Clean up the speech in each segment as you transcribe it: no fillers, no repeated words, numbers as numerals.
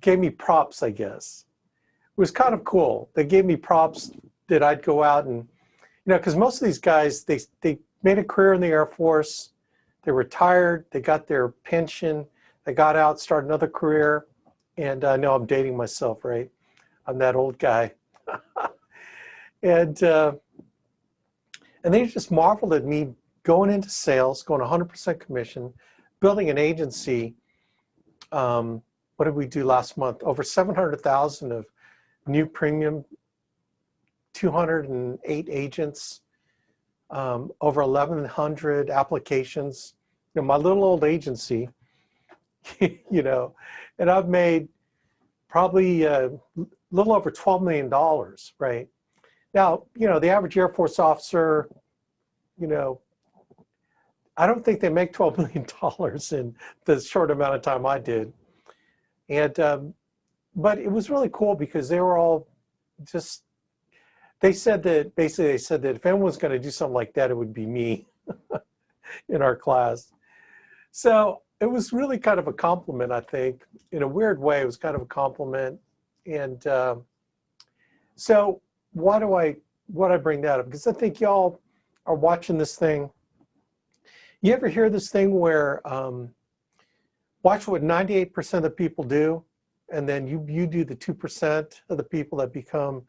gave me props, I guess. It was kind of cool. They gave me props that I'd go out and, because most of these guys, they made a career in the Air Force, they retired, they got their pension, they got out, started another career, and I know I'm dating myself, right? I'm that old guy. And they just marveled at me going into sales, going 100% commission, building an agency. What did we do last month? Over 700,000 of new premium, 208 agents, over 1,100 applications. My little old agency, and I've made probably a little over $12 million, right? Now, the average Air Force officer, I don't think they make $12 million in the short amount of time I did. And, but it was really cool because they were all just, they said that if anyone's going to do something like that, it would be me in our class. So it was really kind of a compliment, I think. In a weird way, it was kind of a compliment. And so why do I bring that up? Because I think y'all are watching this thing. You ever hear this thing where watch what 98% of the people do, and then you do the 2% of the people that become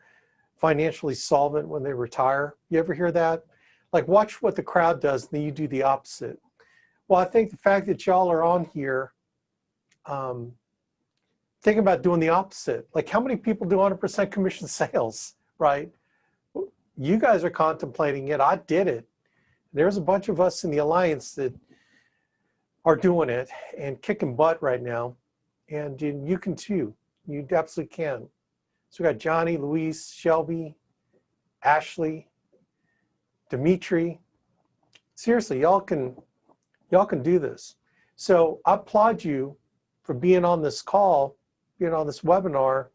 financially solvent when they retire? You ever hear that? Like, watch what the crowd does, and then you do the opposite. Well, I think the fact that y'all are on here thinking about doing the opposite. Like, how many people do 100% commission sales, right? You guys are contemplating it. I did it. There's a bunch of us in the Alliance that are doing it and kicking butt right now. And you can too. You absolutely can. So we got Johnny, Luis, Shelby, Ashley, Dimitri. Seriously, y'all can do this. So I applaud you for being on this call, being on this webinar,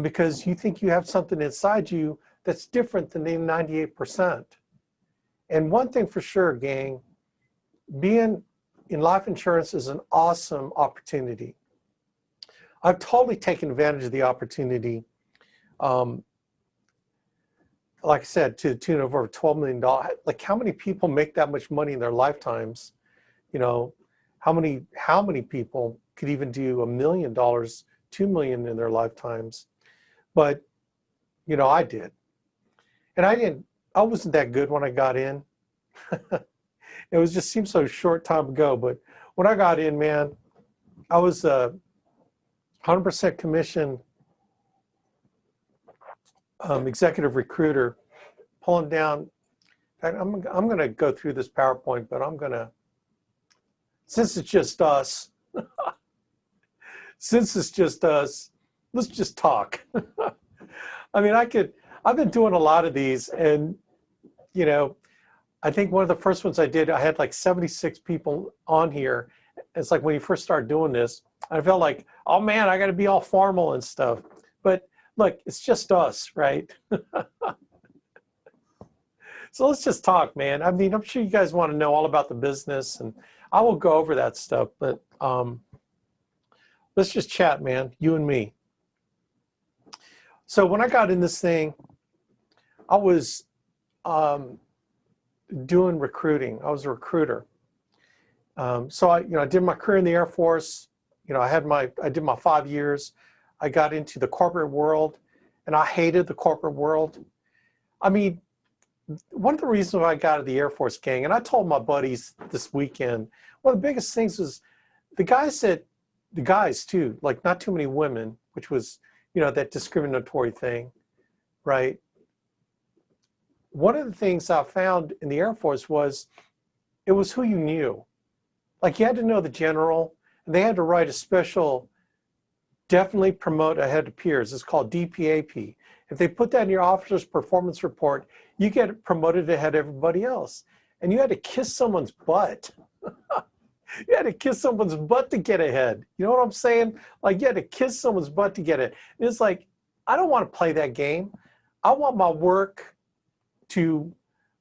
because you think you have something inside you that's different than the 98%. And one thing for sure, gang, being in life insurance is an awesome opportunity. I've totally taken advantage of the opportunity. Like I said, to the tune of over $12 million. Like, how many people make that much money in their lifetimes? How many people could even do $1 million, $2 million in their lifetimes? But, I did. And I wasn't that good when I got in. It was just seemed so short time ago. But when I got in, man, I was 100% commission executive recruiter, pulling down. In fact, I'm going to go through this PowerPoint, but since it's just us, let's just talk. I mean, I've been doing a lot of these, and, I think one of the first ones I did, I had like 76 people on here. It's like when you first start doing this, I felt like, oh man, I got to be all formal and stuff. But look, it's just us, right? So let's just talk, man. I mean, I'm sure you guys want to know all about the business, and I will go over that stuff, but let's just chat, man, you and me. So when I got in this thing, I was doing recruiting. I was a recruiter. So I did my career in the Air Force. I did my 5 years. I got into the corporate world, and I hated the corporate world. I mean, one of the reasons why I got out of the Air Force, gang, and I told my buddies this weekend, one of the biggest things was the guys too, like not too many women, which was, that discriminatory thing, right? One of the things I found in the Air Force was it was who you knew. Like, you had to know the general, and they had to write a special definitely promote ahead of peers. It's called DPAP. If they put that in your officer's performance report, you get promoted ahead of everybody else. And you had to kiss someone's butt. You had to kiss someone's butt to get ahead. You know what I'm saying? Like, you had to kiss someone's butt to get it. And it's like, I don't want to play that game. I want my work to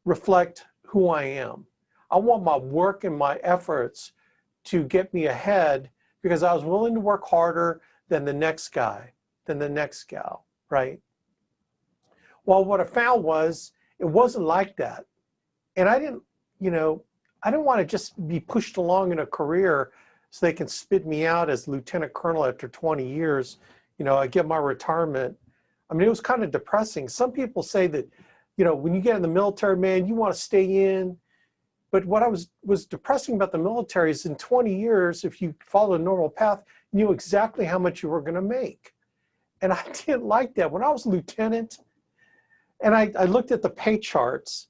reflect who I am. I want my work and my efforts to get me ahead because I was willing to work harder then the next guy, then the next gal, right? Well, what I found was it wasn't like that. And I didn't, you know, I didn't want to just be pushed along in a career so they can spit me out as lieutenant colonel after 20 years. You know, I get my retirement. I mean, it was kind of depressing. Some people say that, you know, when you get in the military, man, you want to stay in. But what was depressing about the military is in 20 years, if you follow a normal path, you knew exactly how much you were going to make. And I didn't like that. When I was lieutenant, and I looked at the pay charts,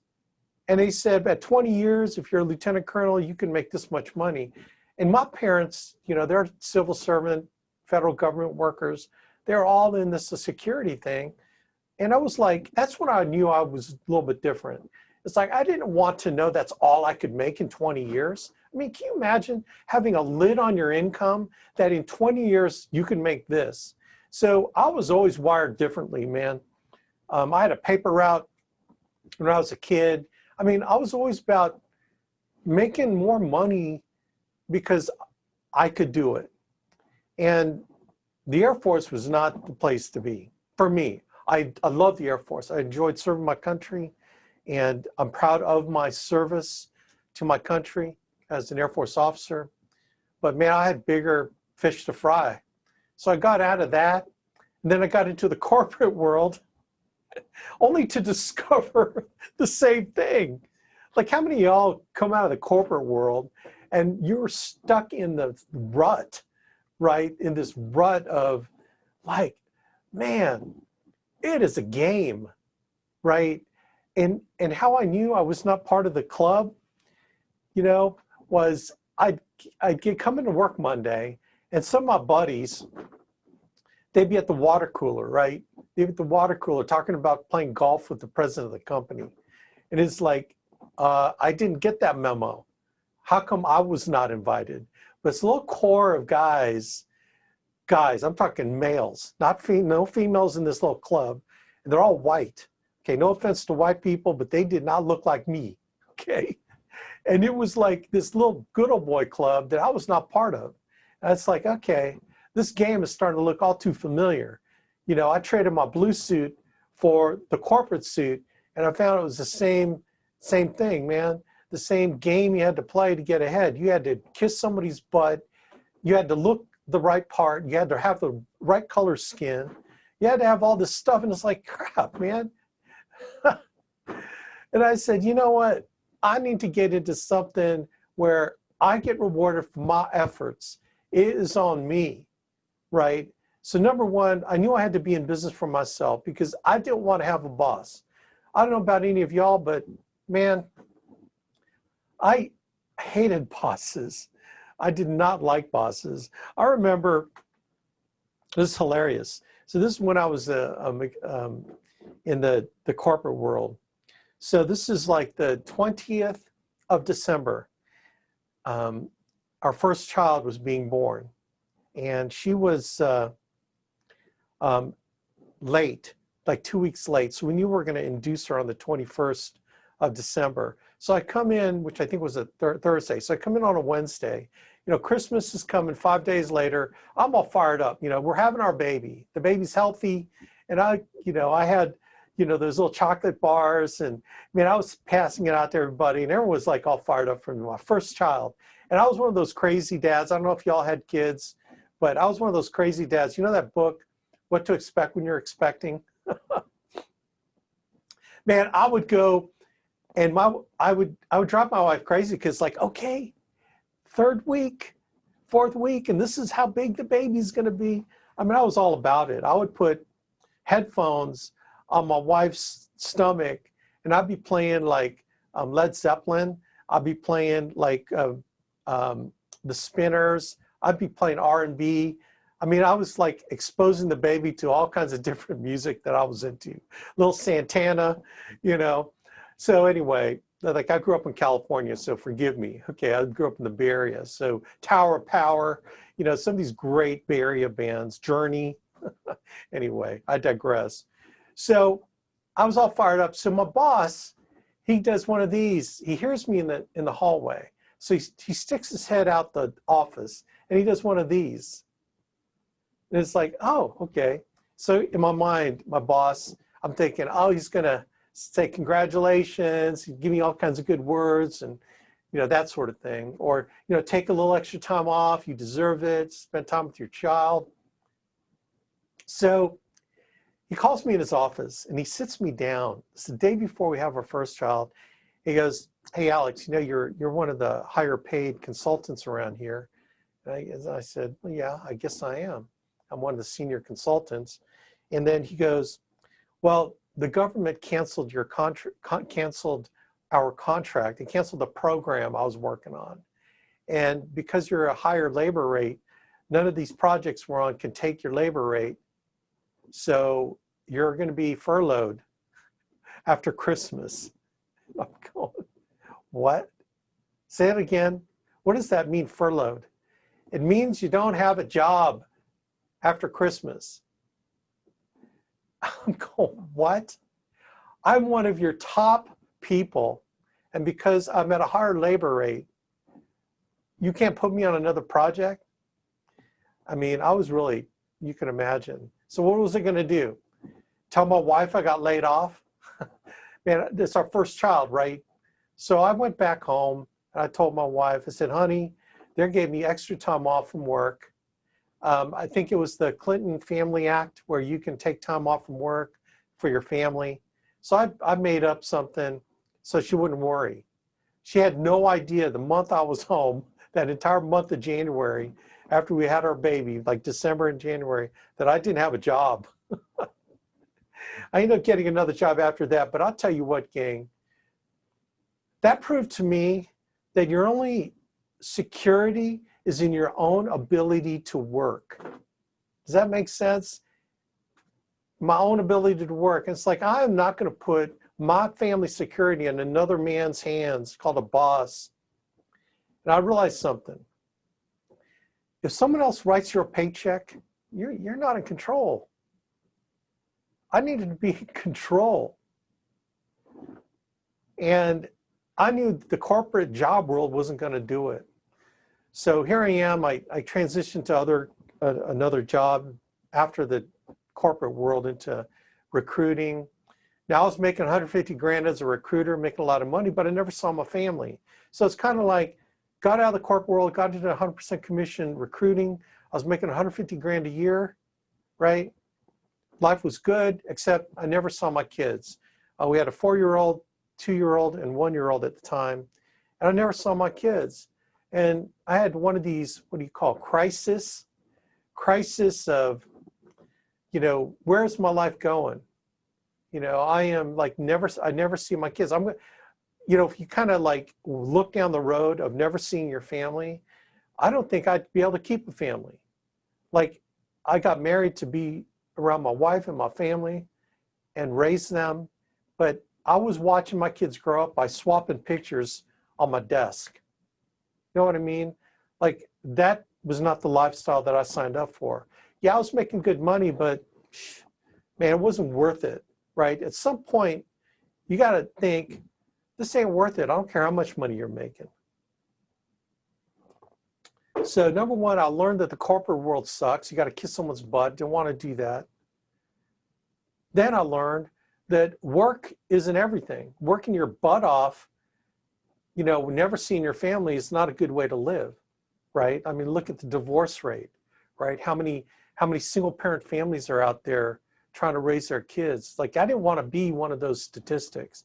and they said at 20 years, if you're a lieutenant colonel, you can make this much money. And my parents, you know, they're civil servant, federal government workers. They're all in this security thing. And I was like, that's when I knew I was a little bit different. It's like, I didn't want to know that's all I could make in 20 years. I mean, can you imagine having a lid on your income that in 20 years you can make this? So I was always wired differently, man. I had a paper route when I was a kid. I mean, I was always about making more money because I could do it. And the Air Force was not the place to be for me. I love the Air Force. I enjoyed serving my country, and I'm proud of my service to my country as an Air Force officer. But man, I had bigger fish to fry. So I got out of that, and then I got into the corporate world, only to discover the same thing. Like, how many of y'all come out of the corporate world and you're stuck in the rut, right? In this rut of like, man, it is a game, right? And how I knew I was not part of the club, you know, was I'd come into work Monday, and some of my buddies, they'd be at the water cooler, right? They'd be at the water cooler talking about playing golf with the president of the company. And it's like, I didn't get that memo. How come I was not invited? But it's a little core of guys, I'm talking males, no females in this little club, and they're all white. Okay, no offense to white people, but they did not look like me, okay? And it was like this little good old boy club that I was not part of. And it's like, okay, this game is starting to look all too familiar. You know, I traded my blue suit for the corporate suit, and I found it was the same thing, man. The same game you had to play to get ahead. You had to kiss somebody's butt. You had to look the right part. You had to have the right color skin. You had to have all this stuff, and it's like, crap, man. And I said, you know what? I need to get into something where I get rewarded for my efforts. It is on me, right? So number one, I knew I had to be in business for myself because I didn't want to have a boss. I don't know about any of y'all, but man, I hated bosses. I did not like bosses. I remember, this is hilarious. So this is when I was in the corporate world. So this is like the 20th of December. Our first child was being born, and she was late, like 2 weeks late. So we knew we were going to induce her on the 21st of December. So I come in, which I think was a Thursday. So I come in on a Wednesday. You know, Christmas is coming 5 days later. I'm all fired up. You know, we're having our baby. The baby's healthy. And I had, those little chocolate bars. And I mean, I was passing it out to everybody. And everyone was like all fired up for my first child. And I was one of those crazy dads. I don't know if y'all had kids, but I was one of those crazy dads. You know that book, What to Expect When You're Expecting? Man, I would go and I would drive my wife crazy because, like, okay, 3rd week, 4th week, and this is how big the baby's going to be. I mean, I was all about it. I would put headphones on my wife's stomach, and I'd be playing like Led Zeppelin. I'd be playing like the Spinners. I'd be playing R&B. I mean, I was like exposing the baby to all kinds of different music that I was into. Little Santana, So anyway, like, I grew up in California, so forgive me. Okay, I grew up in the Bay Area. So Tower of Power, some of these great Bay Area bands, Journey. Anyway, I digress. So I was all fired up. So my boss, he does one of these. He hears me in the hallway. So he sticks his head out the office, and he does one of these. And it's like, oh, okay. So in my mind, my boss, I'm thinking, oh, he's going to say congratulations, give me all kinds of good words and, that sort of thing. Or, take a little extra time off. You deserve it. Spend time with your child. So he calls me in his office and he sits me down. It's the day before we have our first child. He goes, hey, Alex, you're one of the higher paid consultants around here. And I said, well, yeah, I guess I am. I'm one of the senior consultants. And then he goes, well, the government canceled your canceled our contract and canceled the program I was working on. And because you're a higher labor rate, none of these projects we're on can take your labor rate. So you're going to be furloughed after Christmas. I'm going, what? Say it again. What does that mean, furloughed? It means you don't have a job after Christmas. I'm going, what? I'm one of your top people, and because I'm at a higher labor rate, you can't put me on another project? I mean, I was really, you can imagine. So what was I going to do? Tell my wife I got laid off? Man, this is our first child, right? So I went back home and I told my wife, I said, honey, they gave me extra time off from work. I think it was the Clinton Family Act where you can take time off from work for your family. So I made up something so she wouldn't worry. She had no idea the month I was home, that entire month of January, after we had our baby, like December and January, that I didn't have a job. I ended up getting another job after that, but I'll tell you what, gang, that proved to me that your only security is in your own ability to work. Does that make sense? My own ability to work. It's like, I am not going to put my family security in another man's hands called a boss. And I realized something. If someone else writes your paycheck, you're not in control. I needed to be in control. And I knew the corporate job world wasn't going to do it. So here I am, I transitioned to another job after the corporate world into recruiting. Now I was making 150 grand as a recruiter, making a lot of money, but I never saw my family. So it's kind of like, got out of the corporate world, got into 100% commission recruiting. I was making 150 grand a year, right? Life was good, except I never saw my kids. We had a 4-year-old, 2-year-old, and 1-year-old at the time, and I never saw my kids. And I had one of these, what do you call, crisis of, where's my life going? I am like I never see my kids. If you kind of like look down the road of never seeing your family, I don't think I'd be able to keep a family. Like, I got married to be around my wife and my family and raise them, but I was watching my kids grow up by swapping pictures on my desk. You know what I mean? Like, that was not the lifestyle that I signed up for. Yeah, I was making good money, but man, it wasn't worth it, right? At some point, you got to think, this ain't worth it. I don't care how much money you're making. So number one, I learned that the corporate world sucks. You got to kiss someone's butt. Didn't want to do that. Then I learned that work isn't everything. Working your butt off, never seeing your family is not a good way to live, right? I mean, look at the divorce rate, right? How many single parent families are out there trying to raise their kids? Like, I didn't want to be one of those statistics.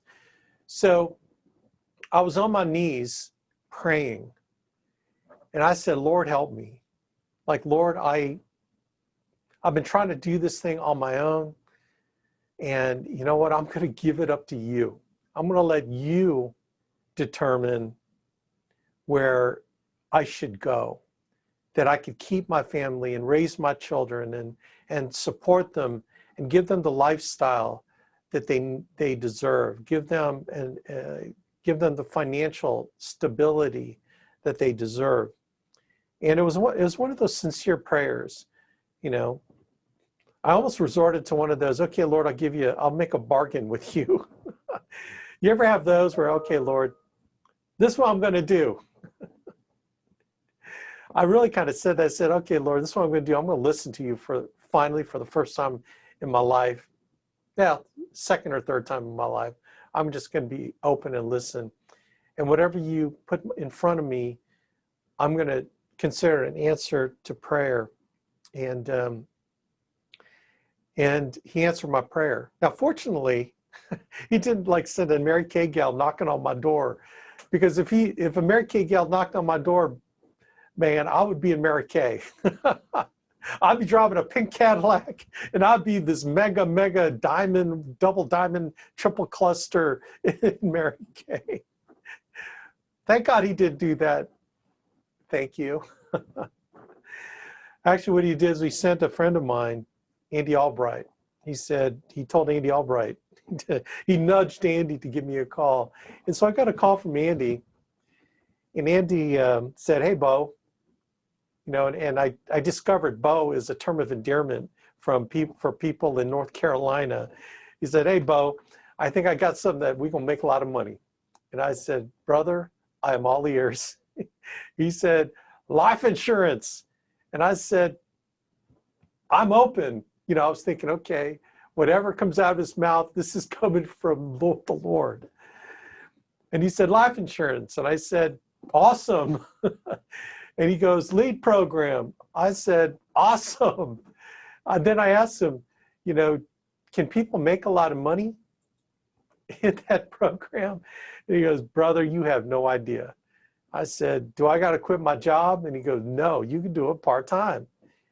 So I was on my knees praying, and I said, Lord, help me. Like, Lord, I've been trying to do this thing on my own, and you know what? I'm going to give it up to you. I'm going to let you determine where I should go, that I could keep my family and raise my children and support them and give them the lifestyle that they deserve. Give them the financial stability that they deserve. And it was one of those sincere prayers, I almost resorted to one of those, okay, Lord, I'll make a bargain with you. You ever have those where, okay, Lord, this is what I'm going to do. I really kind of said that. I said, okay, Lord, this is what I'm going to do. I'm going to listen to you finally for the first time in my life. Yeah, second or third time in my life. I'm just going to be open and listen. And whatever you put in front of me, I'm going to consider an answer to prayer. And he answered my prayer. Now, fortunately, he didn't like send a Mary Kay gal knocking on my door, because if a Mary Kay gal knocked on my door, man, I would be in Mary Kay. I'd be driving a pink Cadillac, and I'd be this mega diamond, double diamond, triple cluster in Mary Kay. Thank God he did do that. Thank you. Actually, what he did is he sent a friend of mine, Andy Albright. He told Andy Albright, he nudged Andy to give me a call. And so I got a call from Andy, and Andy said, hey, Bo, you know, and I discovered Bo is a term of endearment for people in North Carolina. He said, hey, Bo, I think I got something that we're going to make a lot of money. And I said, brother, I am all ears. He said, life insurance. And I said, I'm open. You know, I was thinking, okay, whatever comes out of his mouth, this is coming from the Lord. And he said, life insurance. And I said, awesome. And he goes, lead program. I said, awesome. Then I asked him, you know, can people make a lot of money in that program? And he goes, brother, you have no idea. I said, do I got to quit my job? And he goes, no, you can do it part-time.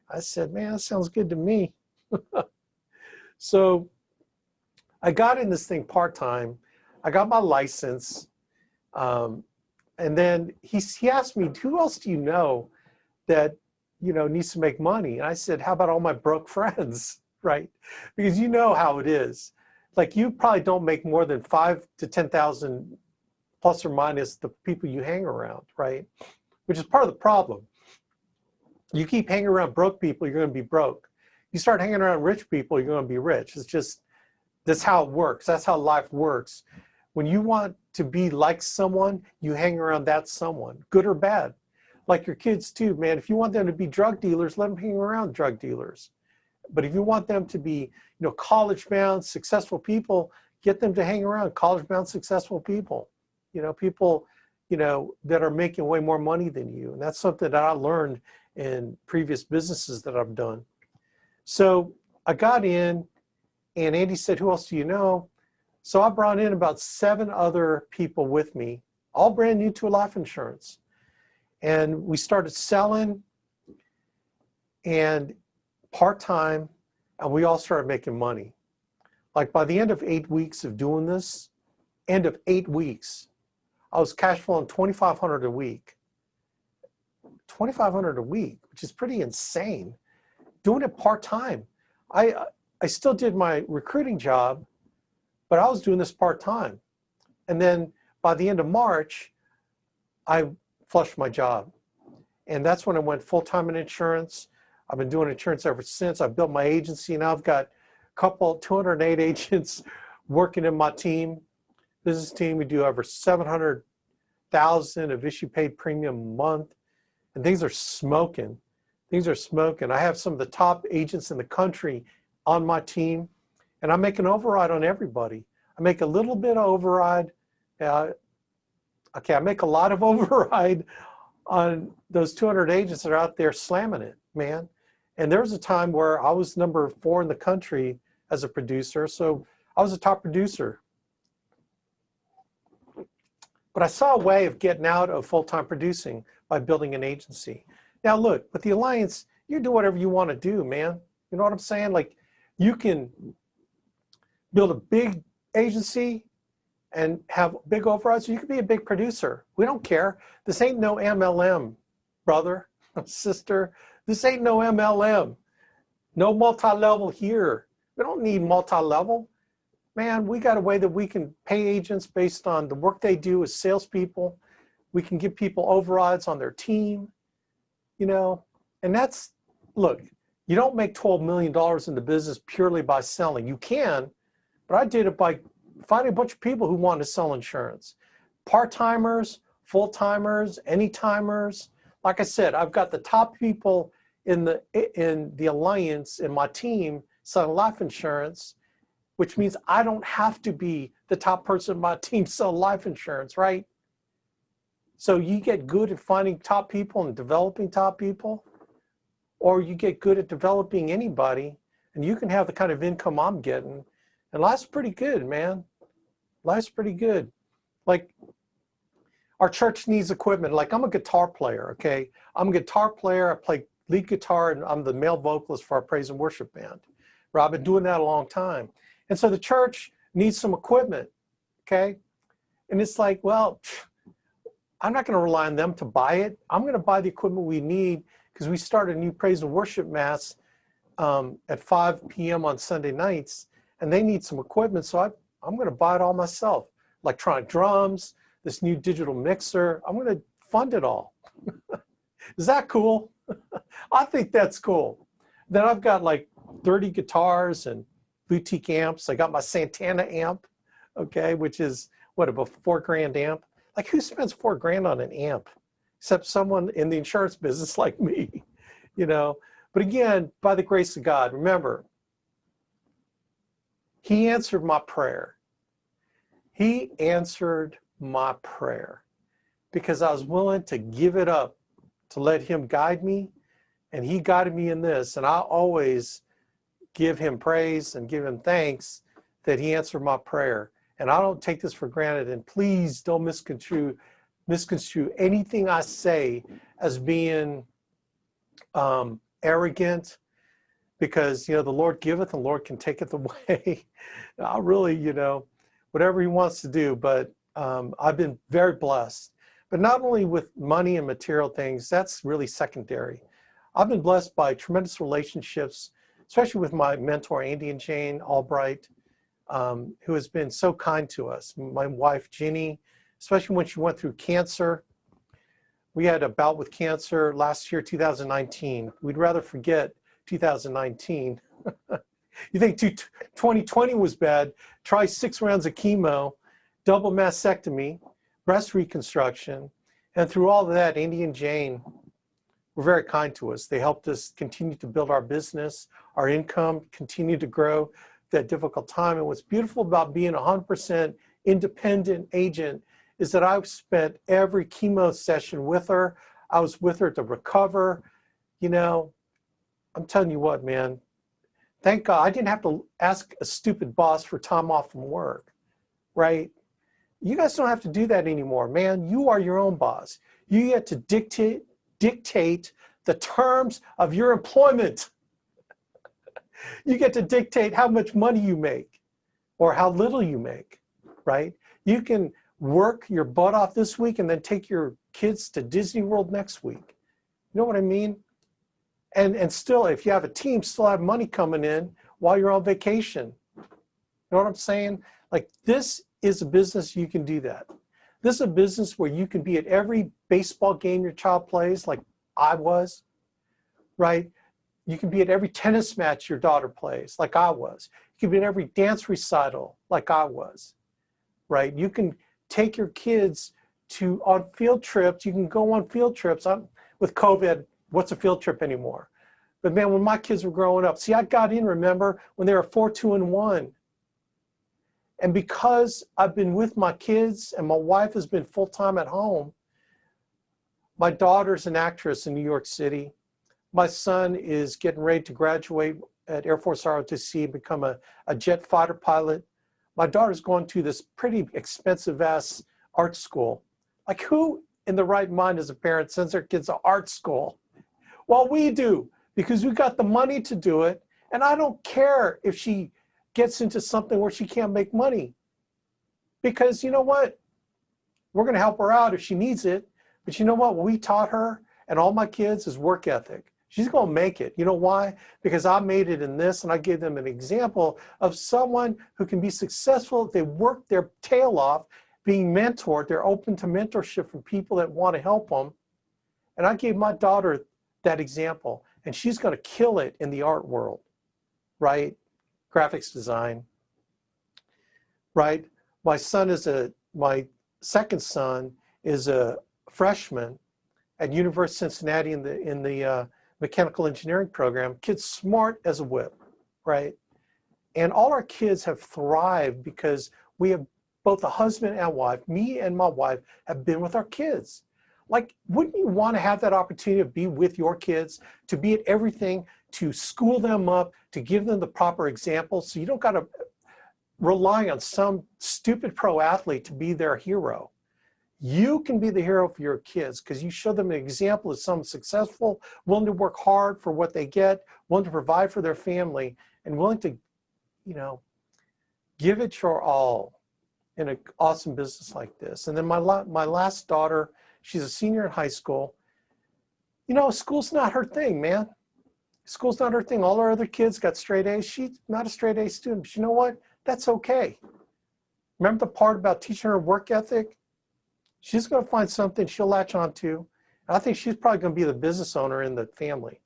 I said, man, that sounds good to me. So I got in this thing part-time. I got my license. And then he asked me, who else do you know that, you know, needs to make money? And I said, how about all my broke friends, right? Because you know how it is. Like, you probably don't make more than 5,000 to 10,000 plus or minus the people you hang around, right? Which is part of the problem. You keep hanging around broke people, you're going to be broke. You start hanging around rich people, you're going to be rich. It's just, that's how it works. That's how life works. When you want to be like someone, you hang around that someone, good or bad. Like your kids too, man. If you want them to be drug dealers, let them hang around drug dealers. But if you want them to be, you know, college-bound, successful people, get them to hang around college-bound, successful people. You know, people, you know, that are making way more money than you. And that's something that I learned in previous businesses that I've done. So I got in, and Andy said, who else do you know? So I brought in about 7 other people with me, all brand new to life insurance. And we started selling and part-time, and we all started making money. Like, by the end of 8 weeks of doing this, end of 8 weeks, I was cash flowing $2,500 a week. $2,500 a week, which is pretty insane. Doing it part-time. I still did my recruiting job, but I was doing this part-time. And then by the end of March, I flushed my job. And that's when I went full-time in insurance. I've been doing insurance ever since. I built my agency. Now I've got 208 agents working in my team, business team. We do over 700,000 of issue paid premium a month. And things are smoking. Things are smoking. I have some of the top agents in the country on my team, and I make an override on everybody. I make a little bit of override. Okay, I make a lot of override on those 200 agents that are out there slamming it, man. And there was a time where I was number 4 in the country as a producer, so I was a top producer. But I saw a way of getting out of full-time producing by building an agency. Now look, with the Alliance, you do whatever you want to do, man. You know what I'm saying? Like, you can build a big agency and have big overrides. You can be a big producer. We don't care. This ain't no MLM, brother, sister. This ain't no MLM. No multi-level here. We don't need multi-level. Man, we got a way that we can pay agents based on the work they do as salespeople. We can give people overrides on their team, you know, and that's, look, you don't make $12 million in the business purely by selling. You can, but I did it by finding a bunch of people who want to sell insurance. Part-timers, full-timers, any-timers. Like I said, I've got the top people in the alliance in my team selling life insurance, which means I don't have to be the top person in my team sell life insurance, right? So you get good at finding top people and developing top people, or you get good at developing anybody, and you can have the kind of income I'm getting, and life's pretty good, man. Life's pretty good. Like, our church needs equipment. Like, I'm a guitar player, okay? I'm a guitar player. I play lead guitar, and I'm the male vocalist for our praise and worship band. Right? I've been doing that a long time. And so the church needs some equipment, okay? And it's like, well, I'm not going to rely on them to buy it. I'm going to buy the equipment we need, because we start a new praise and worship mass at 5 p.m. on Sunday nights, and they need some equipment, so I'm going to buy it all myself. Electronic drums, this new digital mixer. I'm going to fund it all. Is that cool? I think that's cool. Then I've got like 30 guitars and boutique amps. I got my Santana amp, okay, which is what, about $4,000 amp? Like, who spends $4,000 on an amp? Except someone in the insurance business like me, you know? But again, by the grace of God, remember, he answered my prayer. He answered my prayer because I was willing to give it up to let him guide me, and he guided me in this. And I always give him praise and give him thanks that he answered my prayer. And I don't take this for granted. And please don't misconstrue anything I say as being arrogant, because, you know, the Lord giveth and the Lord can taketh away. I really, you know, whatever he wants to do. But I've been very blessed. But not only with money and material things, that's really secondary. I've been blessed by tremendous relationships, especially with my mentor, Andy and Jane Albright, who has been so kind to us. My wife, Ginny, especially when she went through cancer. We had a bout with cancer last year, 2019. We'd rather forget 2019. You think 2020 was bad? Try 6 rounds of chemo, double mastectomy, breast reconstruction. And through all of that, Andy and Jane were very kind to us. They helped us continue to build our business, our income continued to grow that difficult time. And what's beautiful about being 100% independent agent is that I've spent every chemo session with her. I was with her to recover. You know, I'm telling you what, man, thank God I didn't have to ask a stupid boss for time off from work, right? You guys don't have to do that anymore, man. You are your own boss. You get to dictate the terms of your employment. You get to dictate how much money you make or how little you make, right? You can work your butt off this week and then take your kids to Disney World next week. You know what I mean? And still, if you have a team, still have money coming in while you're on vacation. You know what I'm saying? Like, this is a business you can do that. This is a business where you can be at every baseball game your child plays, like I was, right? You can be at every tennis match your daughter plays, like I was. You can be at every dance recital, like I was, right? You can take your kids on field trips. You can go on field trips. With COVID, what's a field trip anymore? But man, when my kids were growing up, see, I got in, remember, when they were 4, 2, and 1. And because I've been with my kids and my wife has been full-time at home, my daughter's an actress in New York City. My son is getting ready to graduate at Air Force ROTC and become a jet fighter pilot. My daughter's going to this pretty expensive-ass art school. Like, who in the right mind as a parent sends their kids to art school? Well, we do, because we got the money to do it. And I don't care if she gets into something where she can't make money. Because you know what? We're going to help her out if she needs it. But you know what we taught her and all my kids is work ethic. She's going to make it. You know why? Because I made it in this, and I gave them an example of someone who can be successful if they work their tail off, being mentored. They're open to mentorship from people that want to help them. And I gave my daughter that example, and she's going to kill it in the art world, right? Graphics design, right? My second son is a freshman at University of Cincinnati in the mechanical engineering program, kids smart as a whip, right? And all our kids have thrived because we have both a husband and wife. Me and my wife have been with our kids. Like, wouldn't you want to have that opportunity to be with your kids, to be at everything, to school them up, to give them the proper example, so you don't got to rely on some stupid pro athlete to be their hero. You can be the hero for your kids because you show them an example of someone successful, willing to work hard for what they get, willing to provide for their family, and willing to, you know, give it your all in an awesome business like this. And then my last daughter, she's a senior in high school. You know, school's not her thing, man. School's not her thing. All our other kids got straight A's. She's not a straight A student. But you know what? That's okay. Remember the part about teaching her work ethic? She's going to find something she'll latch onto. And I think she's probably going to be the business owner in the family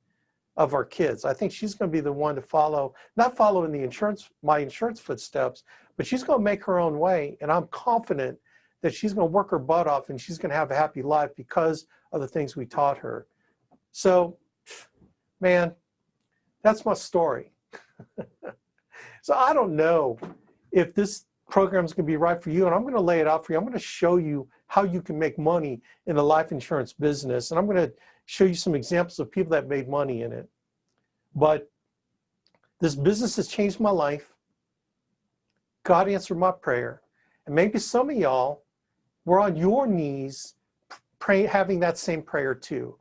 of our kids. I think she's going to be the one to follow, not follow in the my insurance footsteps, but she's going to make her own way. And I'm confident that she's going to work her butt off and she's going to have a happy life because of the things we taught her. So, man, that's my story. So I don't know if this program is going to be right for you, and I'm going to lay it out for you. I'm going to show you how you can make money in the life insurance business, and I'm going to show you some examples of people that made money in it. But this business has changed my life. God answered my prayer. And maybe some of y'all were on your knees praying, having that same prayer too.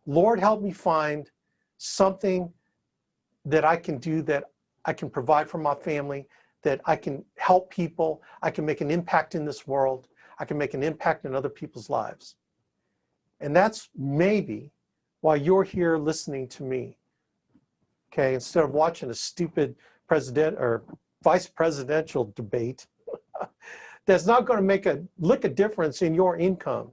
Lord, help me find something that I can do, that I can provide for my family, that I can help people, I can make an impact in this world, I can make an impact in other people's lives. And that's maybe why you're here listening to me, okay, instead of watching a stupid president or vice presidential debate that's not going to make a lick of difference in your income,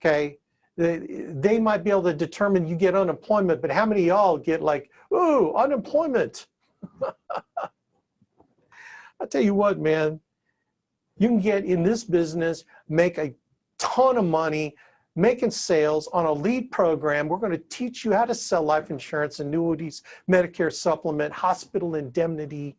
okay? They might be able to determine you get unemployment, but how many of y'all get like, ooh, unemployment? I'll tell you what, man, you can get in this business, make a ton of money, making sales on a lead program. We're going to teach you how to sell life insurance, annuities, Medicare supplement, hospital indemnity,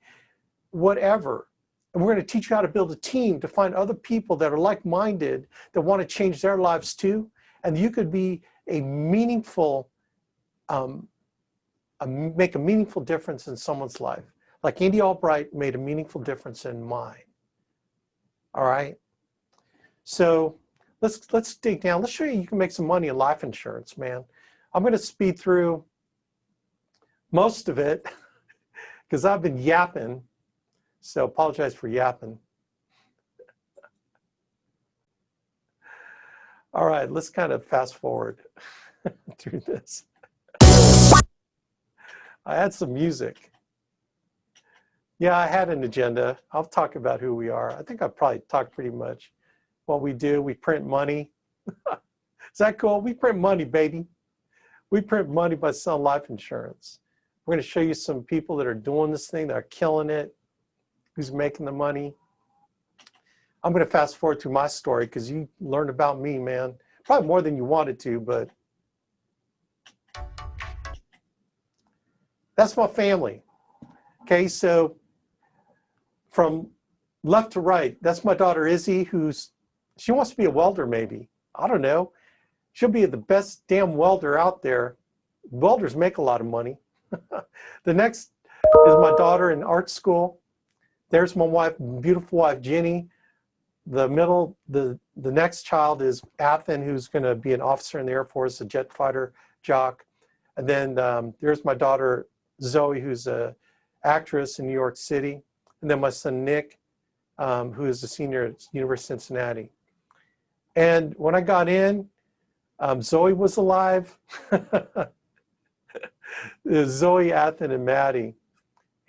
whatever. And we're going to teach you how to build a team to find other people that are like-minded, that want to change their lives too. And you could be a meaningful, make a meaningful difference in someone's life. Like Andy Albright made a meaningful difference in mine. All right? So let's dig down. Let's show you can make some money in life insurance, man. I'm going to speed through most of it because I've been yapping. So apologize for yapping. All right, let's kind of fast forward through this. I had some music. Yeah, I had an agenda. I'll talk about who we are. I think I've probably talked pretty much what we do. We print money. Is that cool? We print money, baby. We print money by selling life insurance. We're going to show you some people that are doing this thing, that are killing it, who's making the money. I'm going to fast forward to my story because you learned about me, man. Probably more than you wanted to, but that's my family. Okay, so from left to right, that's my daughter Izzy, she wants to be a welder maybe. I don't know. She'll be the best damn welder out there. Welders make a lot of money. The next is my daughter in art school. There's my wife, beautiful wife, Jenny. The next child is Athen, who's going to be an officer in the Air Force, a jet fighter jock. And then there's my daughter, Zoe, who's an actress in New York City. And then my son, Nick, who is a senior at University of Cincinnati. And when I got in, Zoe was alive. Zoe, Athen, and Maddie.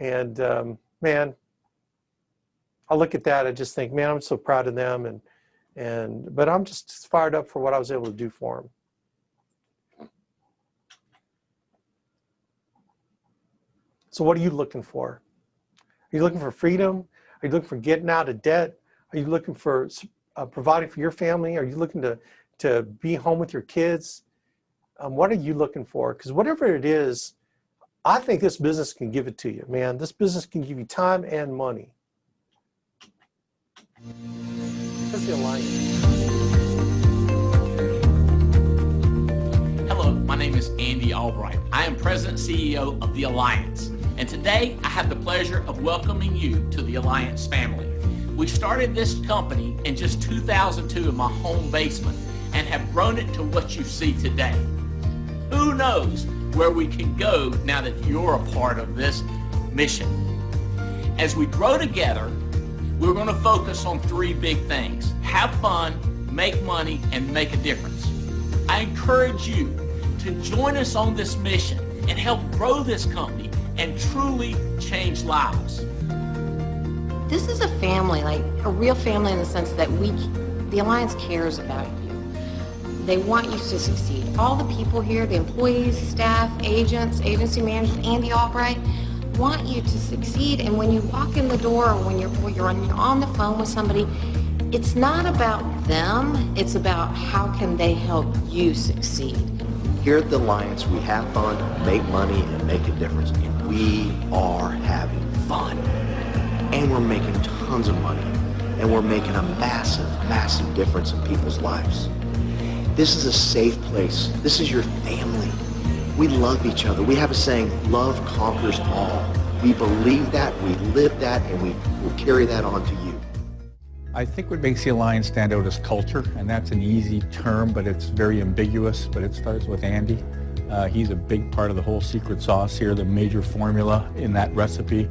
And man, I look at that, I just think, man, I'm so proud of them. But I'm just fired up for what I was able to do for them. So what are you looking for? Are you looking for freedom? Are you looking for getting out of debt? Are you looking for providing for your family? Are you looking to to be home with your kids? What are you looking for? Because whatever it is, I think this business can give it to you, man. This business can give you time and money. That's the Alliance. Hello, my name is Andy Albright. I am President and CEO of The Alliance. And today I have the pleasure of welcoming you to the Alliance family. We started this company in just 2002 in my home basement and have grown it to what you see today. Who knows where we can go now that you're a part of this mission. As we grow together, we're going to focus on three big things: have fun, make money, and make a difference. I encourage you to join us on this mission and help grow this company and truly change lives. This is a family, like a real family in the sense that the Alliance cares about you. They want you to succeed. All the people here, the employees, staff, agents, agency managers, Andy Albright, want you to succeed. And when you walk in the door or when you're on the phone with somebody, it's not about them, it's about how can they help you succeed. Here at the Alliance, we have fun, make money, and make a difference. And we are having fun. And we're making tons of money. And we're making a massive, massive difference in people's lives. This is a safe place. This is your family. We love each other. We have a saying, love conquers all. We believe that, we live that, and we will carry that on to you. I think what makes the Alliance stand out is culture, and that's an easy term, but it's very ambiguous, but it starts with Andy. He's a big part of the whole secret sauce here, the major formula in that recipe.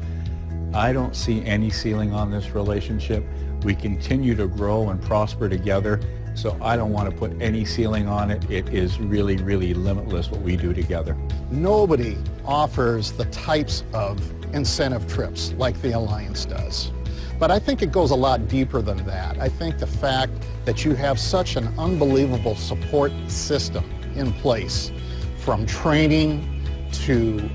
I don't see any ceiling on this relationship. We continue to grow and prosper together, so I don't want to put any ceiling on it. It is really, really limitless what we do together. Nobody offers the types of incentive trips like the Alliance does. But I think it goes a lot deeper than that. I think the fact that you have such an unbelievable support system in place, from training to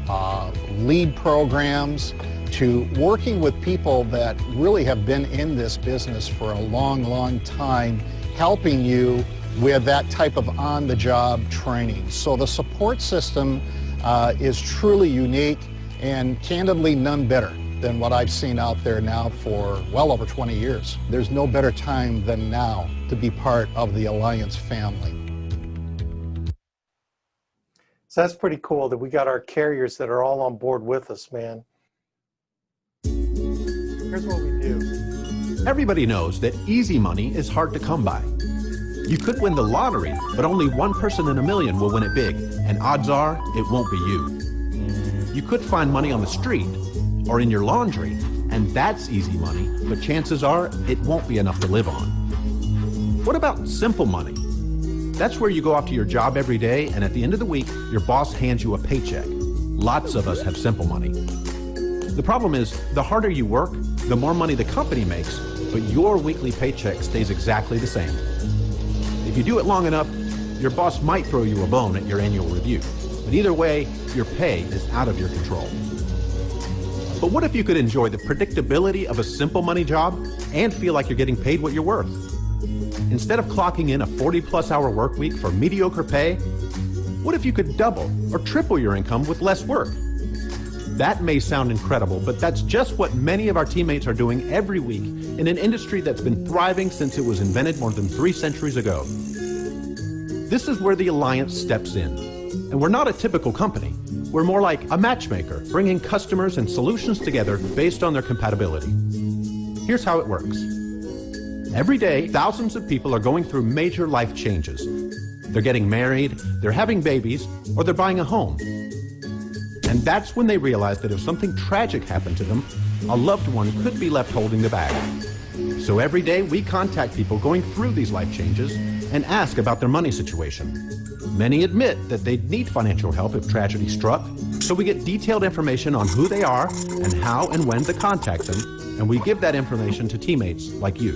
lead programs, to working with people that really have been in this business for a long, long time, helping you with that type of on-the-job training. So the support system is truly unique and candidly none better than what I've seen out there now for well over 20 years. There's no better time than now to be part of the Alliance family. So that's pretty cool that we got our carriers that are all on board with us, man. Here's what we do. Everybody knows that easy money is hard to come by. You could win the lottery, but only one person in a million will win it big, and odds are it won't be you. You could find money on the street or in your laundry, and that's easy money, but chances are it won't be enough to live on. What about simple money? That's where you go off to your job every day, and at the end of the week, your boss hands you a paycheck. Lots of us have simple money. The problem is, the harder you work, the more money the company makes, but your weekly paycheck stays exactly the same. If you do it long enough, your boss might throw you a bone at your annual review. But either way, your pay is out of your control. But what if you could enjoy the predictability of a simple money job and feel like you're getting paid what you're worth? Instead of clocking in a 40-plus hour work week for mediocre pay, what if you could double or triple your income with less work? That may sound incredible, but that's just what many of our teammates are doing every week in an industry that's been thriving since it was invented more than 3 centuries ago. This is where the Alliance steps in. And we're not a typical company. We're more like a matchmaker, bringing customers and solutions together based on their compatibility. Here's how it works. Every day, thousands of people are going through major life changes. They're getting married, they're having babies, or they're buying a home. And that's when they realize that if something tragic happened to them, a loved one could be left holding the bag. So every day, we contact people going through these life changes and ask about their money situation. Many admit that they'd need financial help if tragedy struck, so we get detailed information on who they are and how and when to contact them, and we give that information to teammates like you.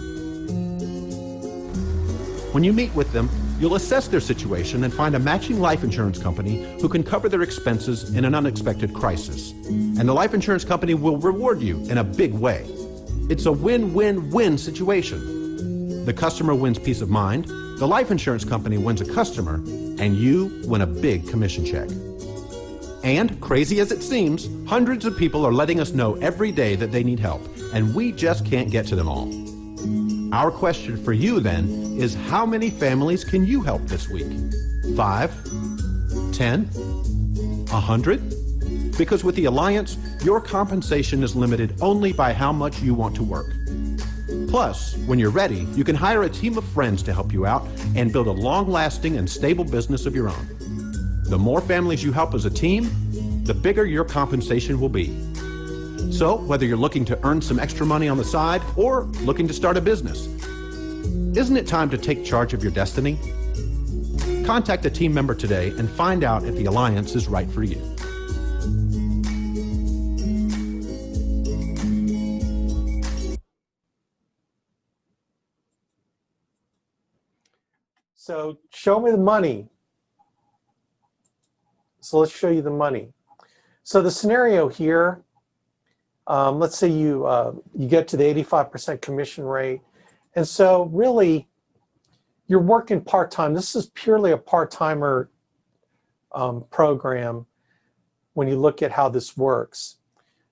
When you meet with them, you'll assess their situation and find a matching life insurance company who can cover their expenses in an unexpected crisis. And the life insurance company will reward you in a big way. It's a win-win-win situation. The customer wins peace of mind, the life insurance company wins a customer, and you win a big commission check. And, crazy as it seems, hundreds of people are letting us know every day that they need help, and we just can't get to them all. Our question for you, then, is how many families can you help this week? 5? 10? 100? Because with the Alliance, your compensation is limited only by how much you want to work. Plus, when you're ready, you can hire a team of friends to help you out and build a long-lasting and stable business of your own. The more families you help as a team, the bigger your compensation will be. So, whether you're looking to earn some extra money on the side or looking to start a business, isn't it time to take charge of your destiny? Contact a team member today and find out if the Alliance is right for you. So show me the money. So let's show you the money. So the scenario here, let's say you get to the 85% commission rate. And so really, you're working part-time. This is purely a part-timer program when you look at how this works.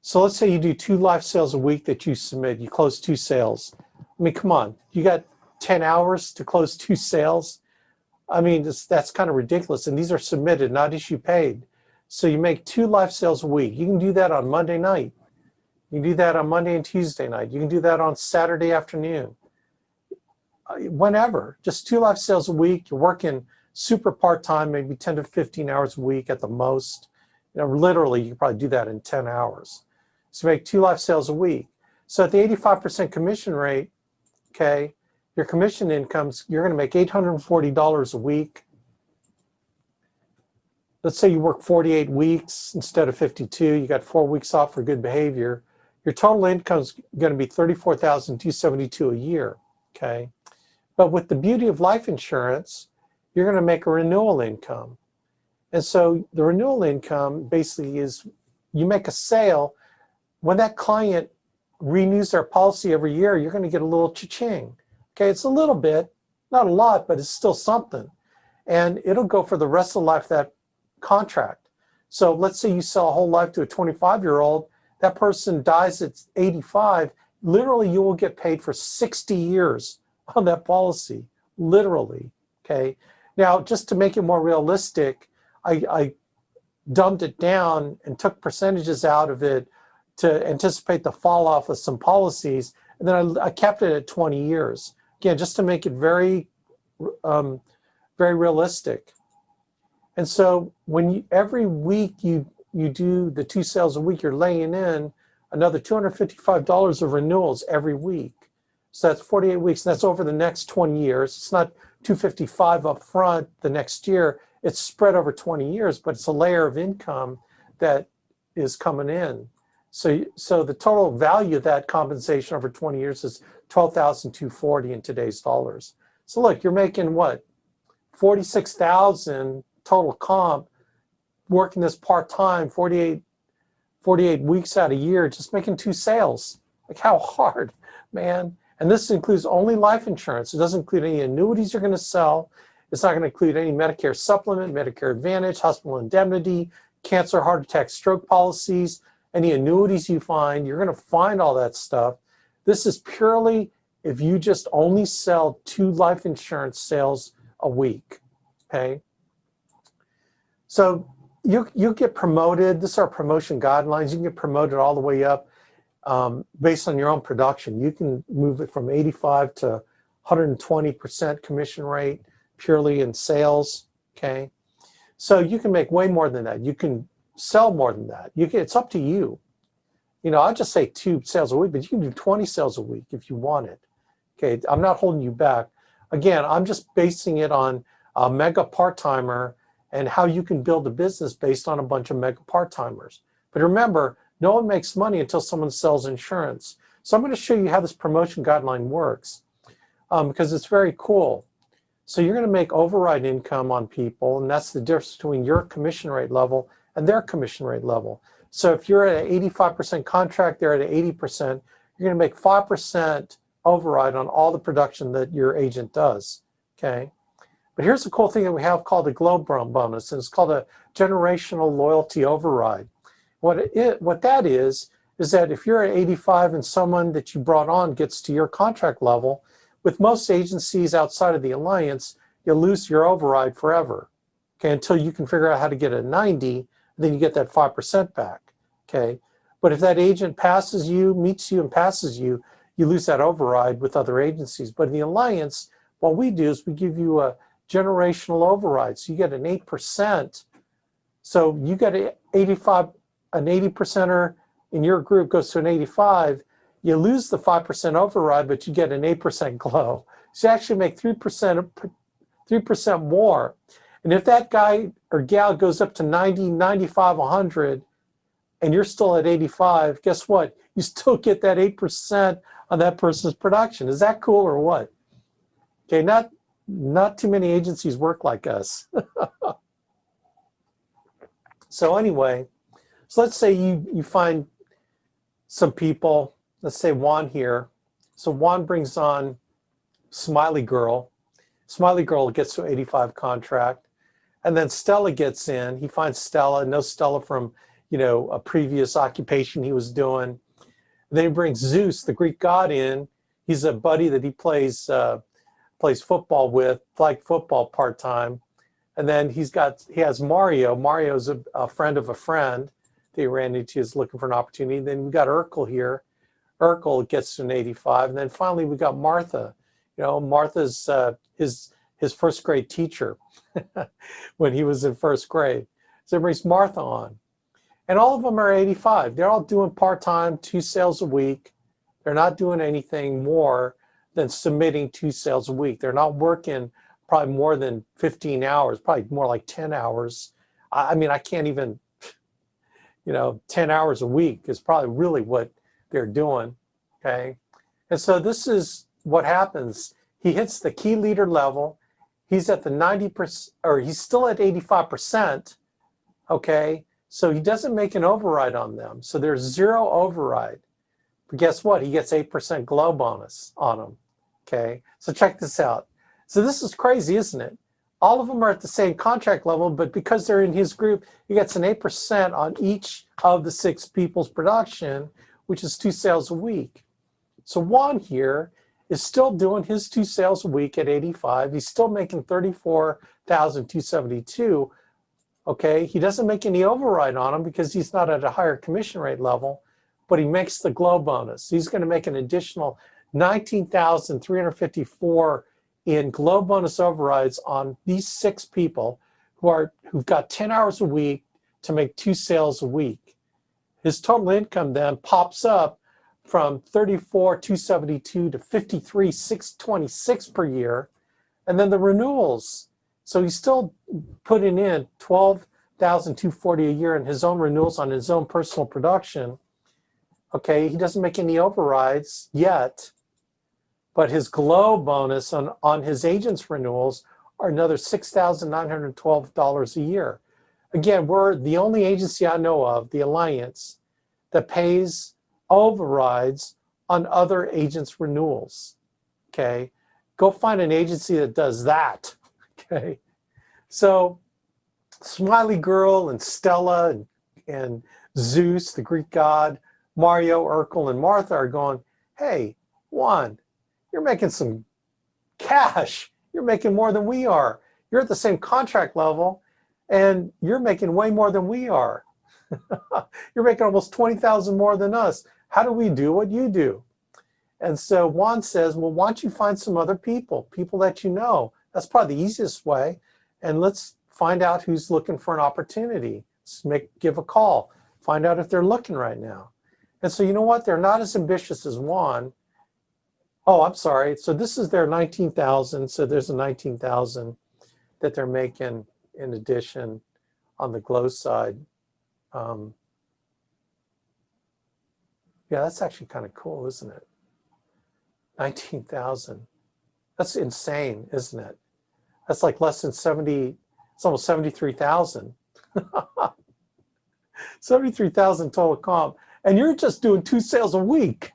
So let's say you do 2 life sales a week that you submit. You close 2 sales. I mean, come on. You got 10 hours to close 2 sales? I mean, that's kind of ridiculous. And these are submitted, not issue paid. So you make 2 life sales a week. You can do that on Monday night. You can do that on Monday and Tuesday night. You can do that on Saturday afternoon. Whenever. Just 2 life sales a week. You're working super part-time, maybe 10 to 15 hours a week at the most. You know, literally, you can probably do that in 10 hours. So make 2 life sales a week. So at the 85% commission rate, okay, your commission incomes, you're going to make $840 a week. Let's say you work 48 weeks instead of 52. You got 4 weeks off for good behavior. Your total income is going to be $34,272 a year, okay? But with the beauty of life insurance, you're going to make a renewal income. And so the renewal income basically is you make a sale. When that client renews their policy every year, you're going to get a little cha-ching. Okay, it's a little bit, not a lot, but it's still something. And it'll go for the rest of the life of that contract. So let's say you sell a whole life to a 25-year-old, that person dies at 85, literally you will get paid for 60 years on that policy, literally, okay? Now, just to make it more realistic, I dumbed it down and took percentages out of it to anticipate the fall off of some policies, and then I kept it at 20 years. Again, just to make it very, very realistic. And so when every week you do the 2 sales a week, you're laying in another $255 of renewals every week. So that's 48 weeks, and that's over the next 20 years. It's not $255 up front the next year. It's spread over 20 years, but it's a layer of income that is coming in. So the total value of that compensation over 20 years is $12,240 in today's dollars. So look, you're making what? $46,000 total comp, working this part-time, 48 weeks out a year, just making 2 sales. Like, how hard, man? And this includes only life insurance. It doesn't include any annuities you're going to sell. It's not going to include any Medicare supplement, Medicare Advantage, hospital indemnity, cancer, heart attack, stroke policies, any annuities you find. You're going to find all that stuff. This is purely if you just only sell 2 life insurance sales a week, okay? So you get promoted. This is our promotion guidelines. You can get promoted all the way up based on your own production. You can move it from 85 to 120% commission rate purely in sales, okay? So you can make way more than that. You can sell more than that. It's up to you. You know, I'll just say 2 sales a week, but you can do 20 sales a week if you want it. Okay, I'm not holding you back. Again, I'm just basing it on a mega part-timer and how you can build a business based on a bunch of mega part-timers. But remember, no one makes money until someone sells insurance. So I'm going to show you how this promotion guideline works because it's very cool. So you're going to make override income on people, and that's the difference between your commission rate level and their commission rate level. So if you're at an 85% contract, they're at an 80%, you're going to make 5% override on all the production that your agent does, okay? But here's the cool thing that we have called a Collegebound bonus, and it's called a generational loyalty override. What that is that if you're at 85 and someone that you brought on gets to your contract level, with most agencies outside of the alliance, you'll lose your override forever, okay, until you can figure out how to get a 90, then you get that 5% back, okay? But if that agent passes you, meets you and passes you, you lose that override with other agencies. But in the alliance, what we do is we give you a generational override. So you get an 8%. So you get an 80%er in your group goes to an 85. You lose the 5% override, but you get an 8% glow. So you actually make 3% more. And if that guy or gal goes up to 90, 95, 100, and you're still at 85, guess what? You still get that 8% on that person's production. Is that cool or what? Okay, not too many agencies work like us. So anyway, so let's say you find some people, let's say Juan here. So Juan brings on Smiley Girl. Smiley Girl gets to 85 contract. And then Stella gets in. He finds Stella, knows Stella from, a previous occupation he was doing. And then he brings Zeus, the Greek god, in. He's a buddy that he plays football with, flag football part-time. And then he has Mario. Mario's a friend of a friend that he ran into, is looking for an opportunity. Then we got Urkel here. Urkel gets to an 85. And then finally we got Martha. Martha's his first grade teacher when he was in first grade. So it brings Martha on. And all of them are 85. They're all doing part-time, 2 sales a week. They're not doing anything more than submitting 2 sales a week. They're not working probably more than 15 hours, probably more like 10 hours. I mean, I can't even, 10 hours a week is probably really what they're doing, okay? And so this is what happens. He hits the key leader level. He's at the 90%, or he's still at 85%, okay? So he doesn't make an override on them. So there's 0 override. But guess what? He gets 8% glow bonus on them, okay? So check this out. So this is crazy, isn't it? All of them are at the same contract level, but because they're in his group, he gets an 8% on each of the 6 people's production, which is 2 sales a week. So Juan here is still doing his 2 sales a week at 85. He's still making $34,272. Okay, he doesn't make any override on him because he's not at a higher commission rate level, but he makes the glow bonus. He's going to make an additional $19,354 in glow bonus overrides on these 6 people who've got 10 hours a week to make 2 sales a week. His total income then pops up from $34,272 to $53,626 per year, and then the renewals. So he's still putting in $12,240 a year in his own renewals on his own personal production. Okay, he doesn't make any overrides yet, but his glow bonus on his agent's renewals are another $6,912 a year. Again, we're the only agency I know of, the Alliance, that pays overrides on other agents' renewals. Okay, go find an agency that does that. Okay, so Smiley Girl and Stella and Zeus, the Greek god, Mario, Urkel, and Martha are going, hey, Juan, you're making some cash. You're making more than we are. You're at the same contract level, and you're making way more than we are. You're making almost 20,000 more than us. How do we do what you do? And so Juan says, well, why don't you find some other people that you know? That's probably the easiest way. And let's find out who's looking for an opportunity. Give a call. Find out if they're looking right now. And so you know what? They're not as ambitious as Juan. Oh, I'm sorry. So this is their 19,000. So there's a 19,000 that they're making in addition on the glow side. Yeah, that's actually kind of cool, isn't it? 19,000. That's insane, isn't it? That's like less than 70, it's almost 73,000. 73,000 total comp. And you're just doing 2 sales a week.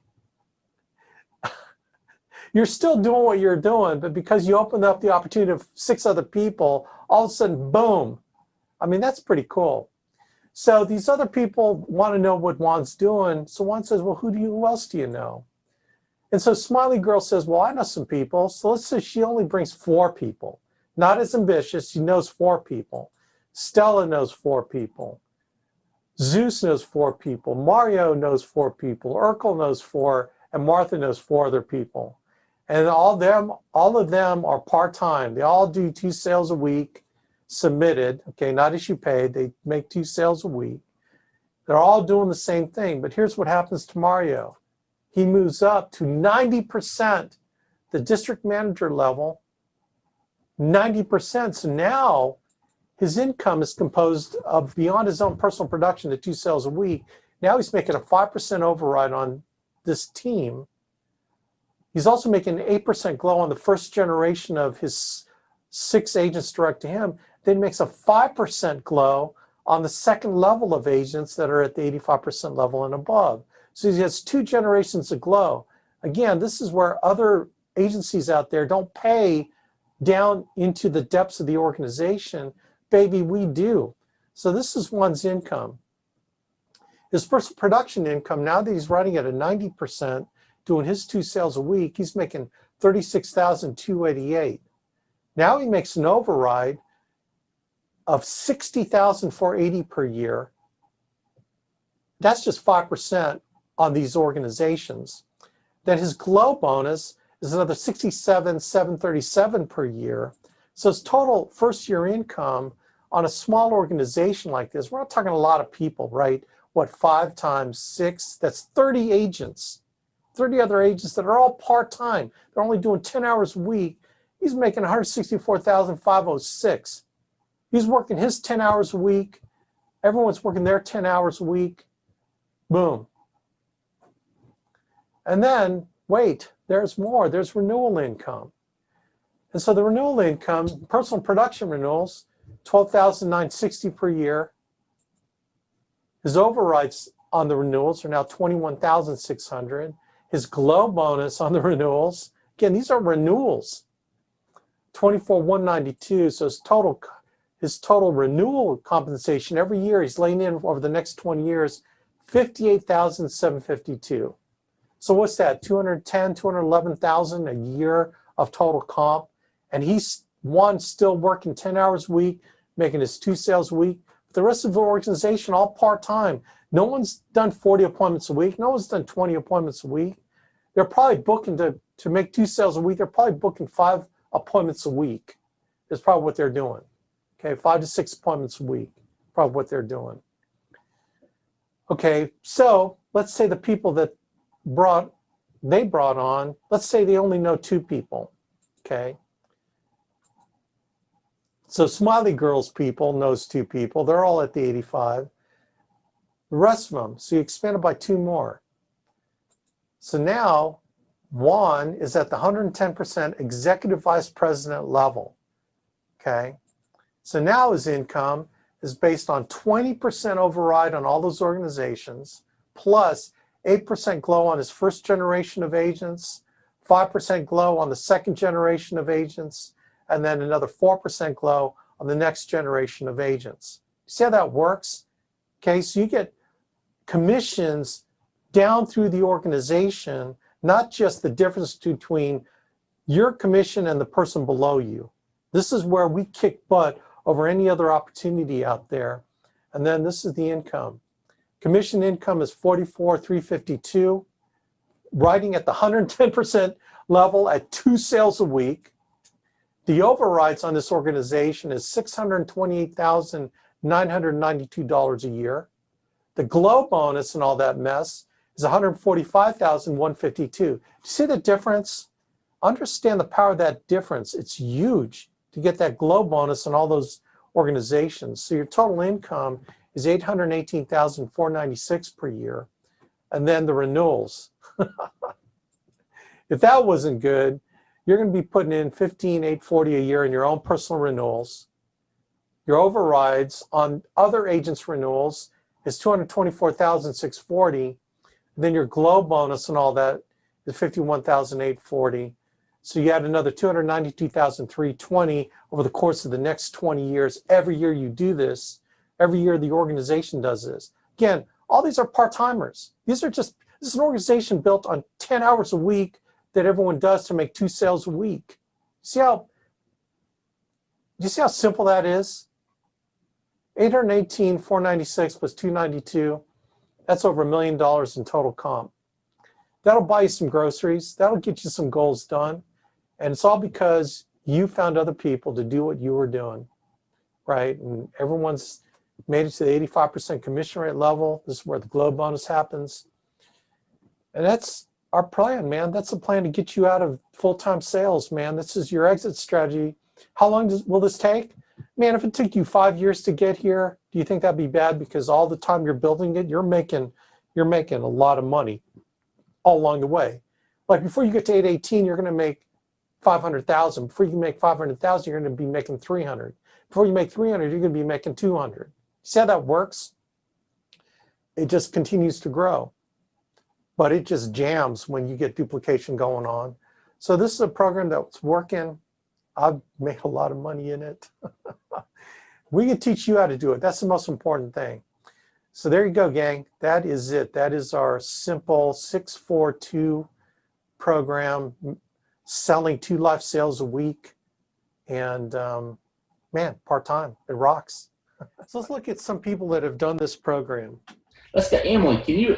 You're still doing what you're doing, but because you opened up the opportunity of 6 other people, all of a sudden, boom. I mean, that's pretty cool. So these other people want to know what Juan's doing. So Juan says, well, who else do you know? And so Smiley Girl says, well, I know some people. So let's say she only brings 4 people. Not as ambitious. She knows 4 people. Stella knows 4 people. Zeus knows 4 people. Mario knows 4 people. Urkel knows 4. And Martha knows 4 other people. And all of them are part-time. They all do 2 sales a week submitted. Okay, not issue paid. They make 2 sales a week. They're all doing the same thing. But here's what happens to Mario. He moves up to 90%, the district manager level, 90%. So now his income is composed of, beyond his own personal production, the 2 sales a week. Now he's making a 5% override on this team. He's also making an 8% glow on the first generation of his 6 agents direct to him. Then makes a 5% glow on the second level of agents that are at the 85% level and above. So he has 2 generations of glow. Again, this is where other agencies out there don't pay down into the depths of the organization. Baby, we do. So this is one's income. His personal production income, now that he's running at a 90%, doing his 2 sales a week, he's making $36,288. Now he makes an override of $60,480 per year. That's just 5% on these organizations. Then his glow bonus is another $67,737 per year. So his total first year income on a small organization like this, we're not talking a lot of people, right? What, 5 times 6? That's 30 agents, 30 other agents that are all part-time. They're only doing 10 hours a week. He's making $164,506. He's working his 10 hours a week. Everyone's working their 10 hours a week. Boom. And then, wait, there's more. There's renewal income. And so the renewal income, personal production renewals, $12,960 per year. His overrides on the renewals are now $21,600. His glow bonus on the renewals, again, these are renewals, $24,192. So his total renewal compensation every year he's laying in over the next 20 years, $58,752. So what's that? $210,000, $211,000 a year of total comp, and he's still working 10 hours a week, making his 2 sales a week. The rest of the organization all part-time. No one's done 40 appointments a week. No one's done 20 appointments a week. They're probably booking to make 2 sales a week. They're probably booking 5 appointments a week. Is probably what they're doing. Okay, 5 to 6 appointments a week. Probably what they're doing. Okay, so let's say the people that they brought on, let's say they only know 2 people. Okay. So Smiley Girl's people knows 2 people. They're all at the 85. The rest of them, so you expand it by 2 more. So now Juan is at the 110% executive vice president level. Okay. So now his income is based on 20% override on all those organizations, plus 8% glow on his first generation of agents, 5% glow on the second generation of agents, and then another 4% glow on the next generation of agents. See how that works? Okay, so you get commissions down through the organization, not just the difference between your commission and the person below you. This is where we kick butt over any other opportunity out there. And then this is the income. Commission income is $44,352, writing at the 110% level at 2 sales a week. The overrides on this organization is $628,992 a year. The glow bonus and all that mess is $145,152. Do you see the difference? Understand the power of that difference. It's huge to get that glow bonus and all those organizations. So your total income is $818,496 per year. And then the renewals. If that wasn't good, you're going to be putting in $15,840 a year in your own personal renewals. Your overrides on other agents' renewals is $224,640. Then your glow bonus and all that is $51,840. So you add another 292,320 over the course of the next 20 years. Every year you do this, every year the organization does this. Again, all these are part-timers. This is an organization built on 10 hours a week that everyone does to make 2 sales a week. Do you see how simple that is? 818, 496 plus 292. That's over $1 million in total comp. That'll buy you some groceries. That'll get you some goals done. And it's all because you found other people to do what you were doing, right? And everyone's made it to the 85% commission rate level. This is where the glow bonus happens. And that's our plan, man. That's the plan to get you out of full-time sales, man. This is your exit strategy. How long will this take? Man, if it took you 5 years to get here, do you think that'd be bad? Because all the time you're building it, you're making a lot of money all along the way. Like before you get to 818, you're going to make 500,000. Before you can make 500,000, you're going to be making 300. Before you make 300, you're going to be making 200. See how that works? It just continues to grow, but it just jams when you get duplication going on. So this is a program that's working. I've made a lot of money in it. We can teach you how to do it. That's the most important thing. So there you go, gang. That is it. That is our simple 642 program, selling 2 life sales a week. And man, part-time, it rocks. So let's look at some people that have done this program. Let's go, Emily. Can you